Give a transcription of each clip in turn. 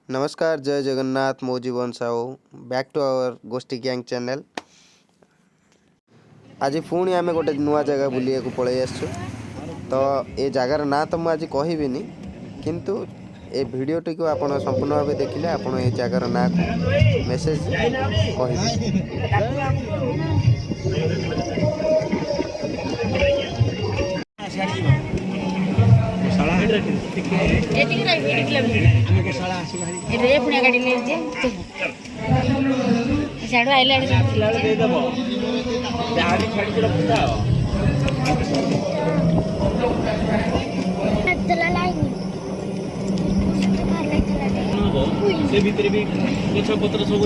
नमस्कार जय जगन्नाथ मो जीवन साहू बैक टू आवर गोष्ठी गैंग चैनल। आज पुणी आम गोटे नुआ जगह बुलिया पलि आसु। तो ये जगार ना तो मुझे कहबिनी किंतु ए भिडटी को आप संपूर्ण भाव देखिले आपड़ ये जगार ना को मेसेज से भितर भी गछ पत्र सब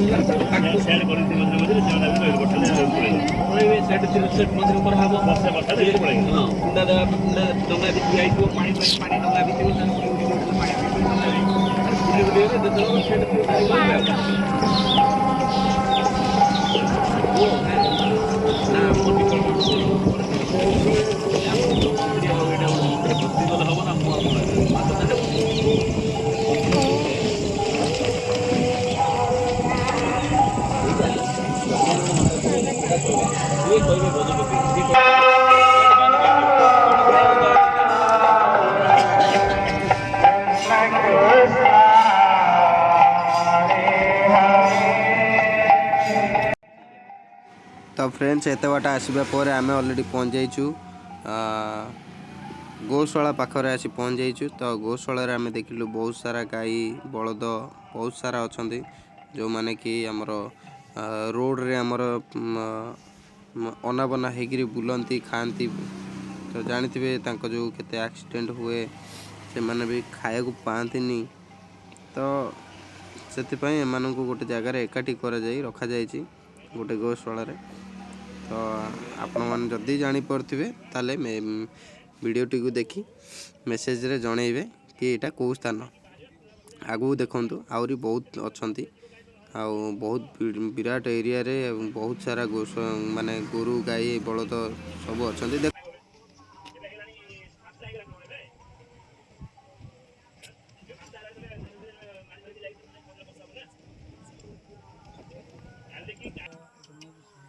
तो फ्रेंड्स एत बाट आसवा पर आम अलरेडी पहुँच जाइचु गौशाला पाखरे आसी पहुँच जाइचु। तो गौशाला आम देखिलु बहुत सारा गाई बलद बहुत सारा अच्छा जो माने कि आमर रोड रे आमर अनाबना होकर बुलती खाती। तो जानते जो केते एक्सीडेंट हुए से माने भी खाया को पाती। तो से एम को गोटे जगार एकाठी कर रखा जाइए गोटे गौशाला। तो आपण मैंने जदि जापे ताले वीडियोटी को देखी मेसेज रे जनइबे कि यहाँ कौ स्थान आगू देखु आहरी बहुत अच्छा बहुत विराट एरिया रे बहुत सारा माने गोरु गाई बलद सब अच्छा।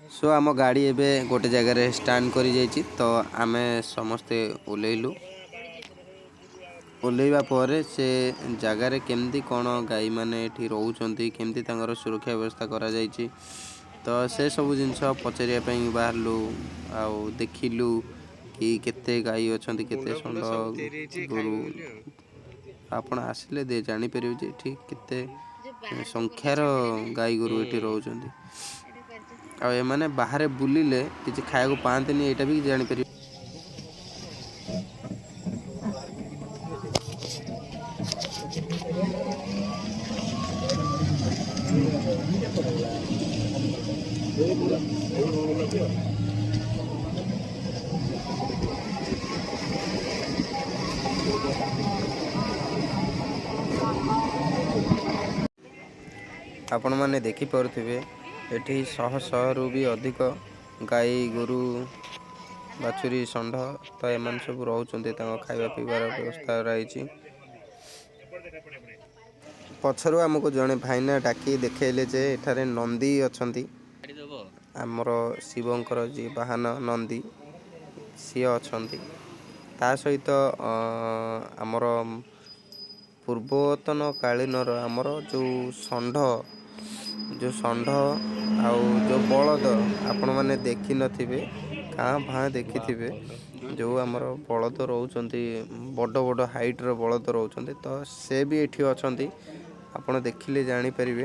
सो आम गाड़ी एबे गोटे जगार स्टैंड करी जाइए। तो आम समस्ते ओह्लैलु ओह्लैवा पर से जगार केमती कौन गाई मैंने ये रोचंती केमती सुरक्षा व्यवस्था करा जाइए। तो से सब जिनस पचारियापाई बाहरलु आउ देखिलु कि केते गाई अच्छा केते षंड गोरु आपण आसिले दे जापर जे ठीक केते संख्यार गाई गोरु ये रोचंती। आ मैंने बाहर बुलिले किसी खाया पाते यहाँ भी जापर। आपण मैंने देखिपे ये शह शह रु भी अधिक गाई गोरु बाछुरी षंड तो एम सब रोचते खावा पीबार व्यवस्था रही। पछरु आमको जड़े भाईना डाकी देखले जे एठारे नंदी अच्छा आमर शिवंकर जी वाहन नंदी सी अच्छा ता सहित आमर पूर्वतन कालीनर आमर जो षंड आउ जो बलद आपण मैंने देखी नथिबे काँ भाँ देखी जो आमर बलद रोचंती बड़ बड़ हाइट रो बलद रोचंती। तो से भी एठी अछंती आपण देखिले जानी परिबे।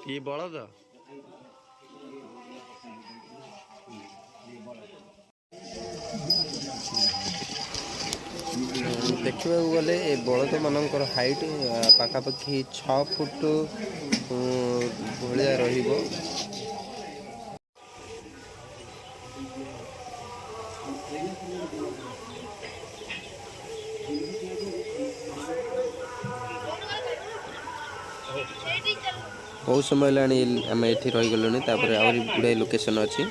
ये बलद देखा गले ए बलद मानकर हाइट पाखापाखि 6 फुट भाया रहिबो। बहुत समय लाणी आम ये रहीगलुनी। तापर आहरी गुड़ाई लोकेशन अच्छी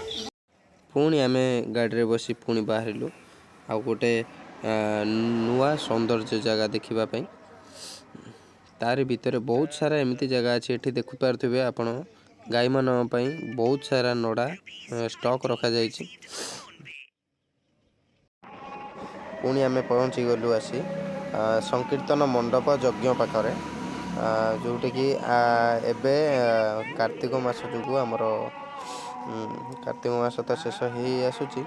पुणी आमे गाड़ी बसी पुणी बाहरिलु आउ गोटे नुआ सौंदर्य जगह देखिबा पई। तारि भितर बहुत सारा एमती जगह अच्छे एठी देखु पारुथिबे आपण गाई मन पई बहुत सारा नडा स्टॉक रखा जायछि। पुणी आमे पहुँची गलु आसी संकीर्तन मंडप यज्ञ पाखरे जोटे कि एबे कार्तिक मास जुगु हमर कार्तिक मास तो शेष ही आसुची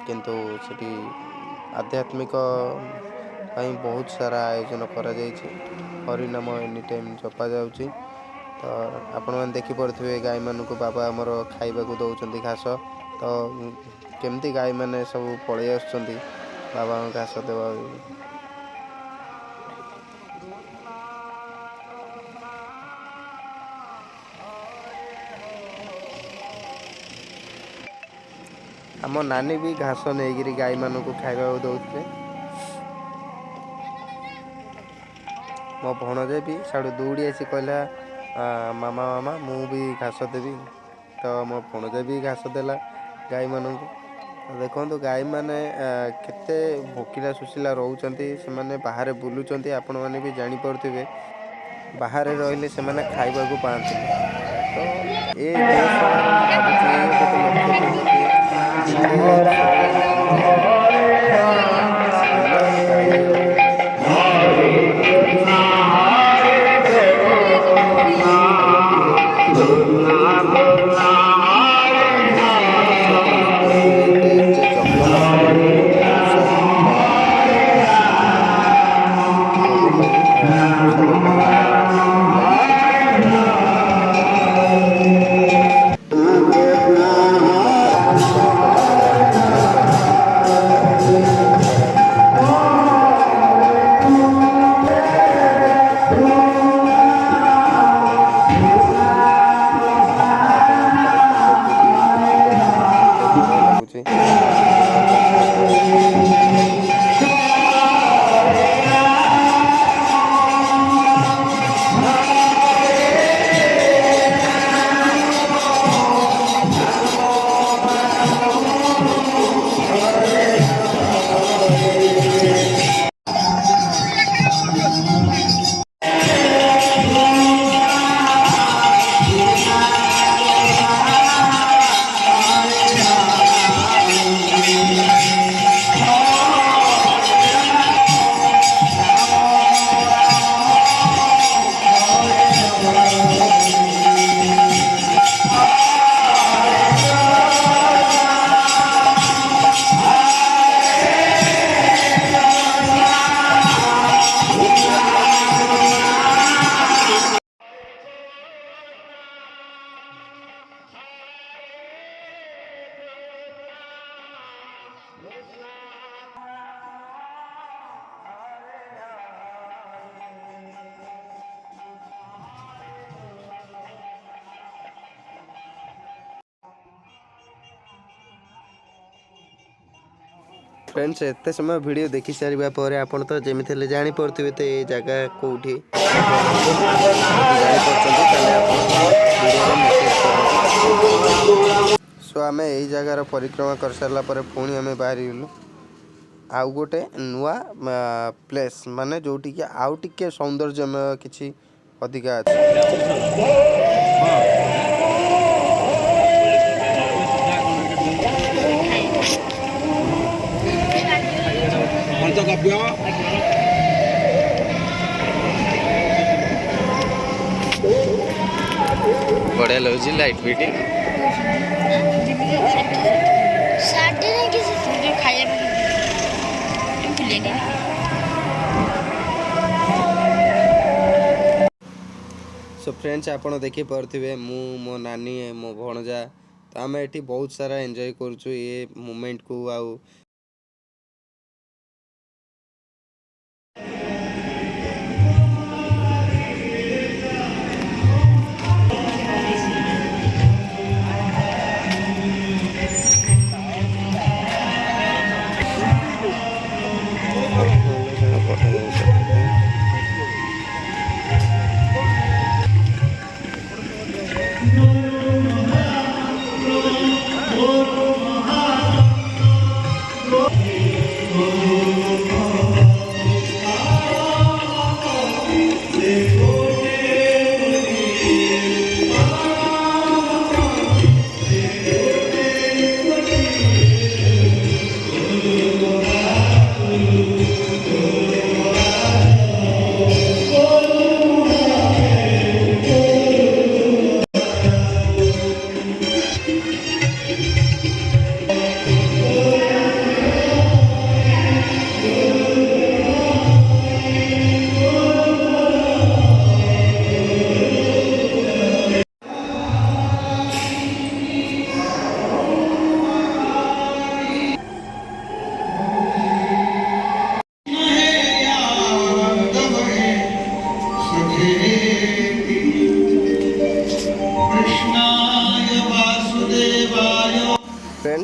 किंतु सेठी आध्यात्मिक पई बहुत सारा आयोजन करा जायछि। हरिनाम एनी टाइम जपा जाउची। तो आपण मन देखि पड़थिबे गाय मन को बाबा हमर खाइबा को दउचंती घास। तो केमती गाय माने सब पळे आछंती बाबा घास देवा। आम नानी भी घास नहीं गाई मान को खाइबा दउथले। मो भणजे भी साडू दौड़ी आसी कहला मामा मामा मु भी घास देवी। तो मो भणजे भी घास देला गाई मान को। देखो गाई मैंने केते भोकिला सुशीला रोचंती से माने बाहर बुलुचंती आपण माने भी जानि पड़थिबे बाहर रहिले से माने खाइबा को पांती। तो ए फ्रेंड्स एते समय वीडियो देखि सारिबा परे आपण तो जेमिति ले जानि पड़थिबे तो ए जगह कोठी जानि पड़छंती तले आपण वीडियो मेसेज करन। सो आमे एही जगह परिक्रमा कर सारला परे पुणी आमे बाहरी गेलु आउ गोटे नुआ प्लेस माने जोटी के आउ टिके सौंदर्यमय किछि अधिका अछि। बढ़िया लगे लाइट फिटिंग सो फ्रेंड्स आपण देखि पारथिबे मु मो नानी मो भणजा तो आमे एठी बहुत सारा एंजॉय करछु ये मोमेंट को आउ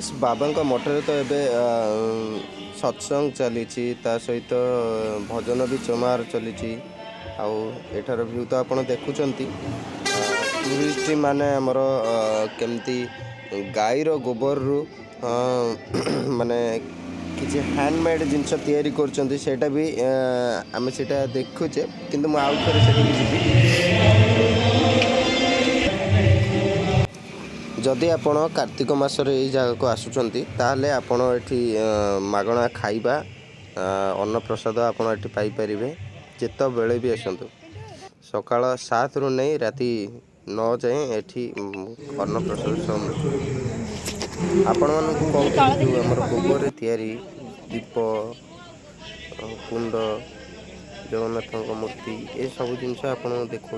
फ्रेंड्स बाबा मठरे तो एबे सत्संग चली ता सहित भजन भी चमार चली आउ एठार व्यू तो आपण देखुचंती टूरिस्ट माने हमर केमती गाईर गोबर रु माने किसी हैंडमेड जिनस तैयारी करचंती सेटा भी आमे सेटा देखुचे किंतु मु आउ थरे सेठी जिबी जदि आपण कार्तिक मासरे एई जगह को आसुचंती ताहले आपण एठी मागणा खाइबा अन्न प्रसाद आपण एठी पाई परिबे जेतो बेले भी आसंतु सकाळ 7 रु नै राति 9 जाए एठी अन्न प्रसाद आपण मन को कहू हमर गोबर तैयारी दीप कुंड जगन्नाथ मूर्ति ये सब जिनस आप देखा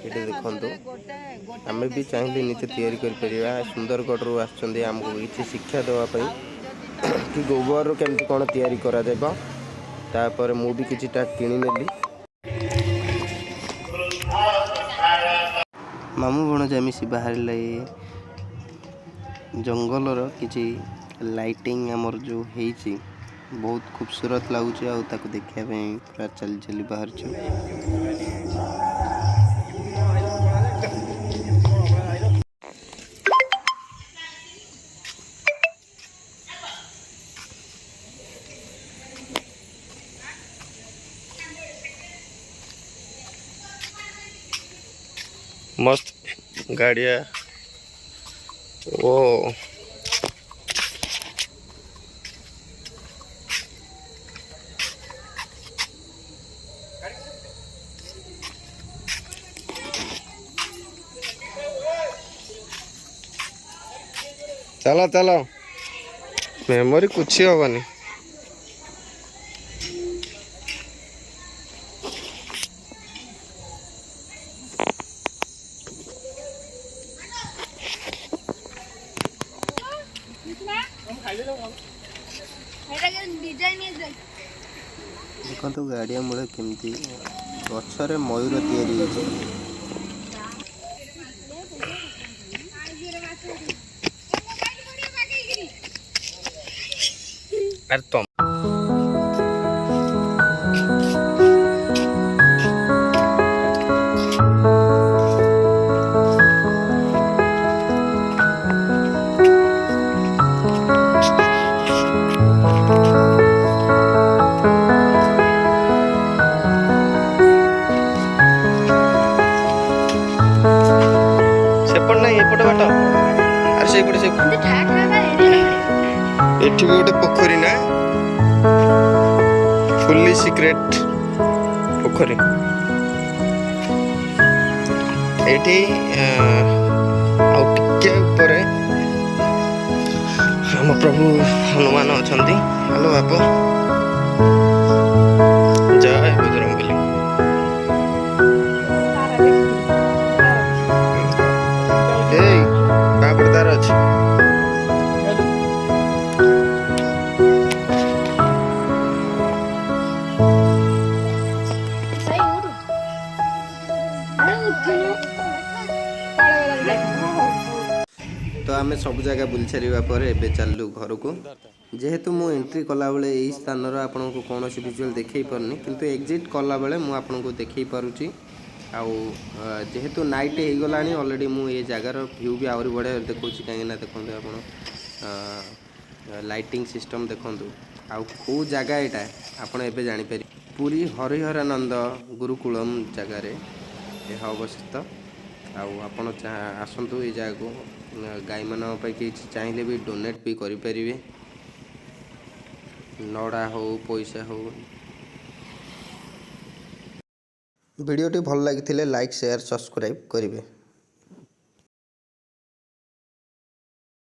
ये देखु आम भी चाहिए निजे तैयारी कर सुंदरगढ़ रू आमको किसी शिक्षा देवाई कि गोबर केमती कौन तैयारी करा तापर मु भी किछिटा किनी नेली मामू भणजा मिसी बाहर जंगलर किसी लाइटिंग आमर जो है बहुत खूबसूरत लगुच देखा पूरा चली चली बाहर मस्त गाड़िया ओ चलो चलो मेमोरी कुछ ही होगा देखो गाड़िया मूल केमती गचरे मयूर तैयारी अरे तुम सेपट ना एपटे बाट अरे से एठी भी गोटे पोखरी ना फुल्ली सिक्रेट पोखरी एठी आउ टिके ऊपर हम प्रभु हनुमान अछंती हेलो बापू जय बजरंगबली ए बापड़ तार अछि तो आम सब जगह बुली सारा पर एबे चलू घर को जेहेतु मु एंट्री कला बेले यही स्थान आपन को कौन विजुअल देखे पारनी किंतु एग्जिट कला बेले मु आपन को देखे पारुची आउ जेहेतु नाइट हो गला ऑलरेडी मु ये जगार व्यू भी आहरी बढ़िया देखा कहीं देखते आप लाइटिंग सिस्टम देखूँ आउ कौ जगह यहाँ आपड़ एवं जापर पुरी हरिहरानंद गुरुकुलम जगार यह अवस्थित आपण आसतु ये जगह को गाई मान चाहिए भी डोनेट भी करें नड़ा हो पैसा हो वीडियोटी भल लगी लाइक शेयर सब्सक्राइब करेंगे।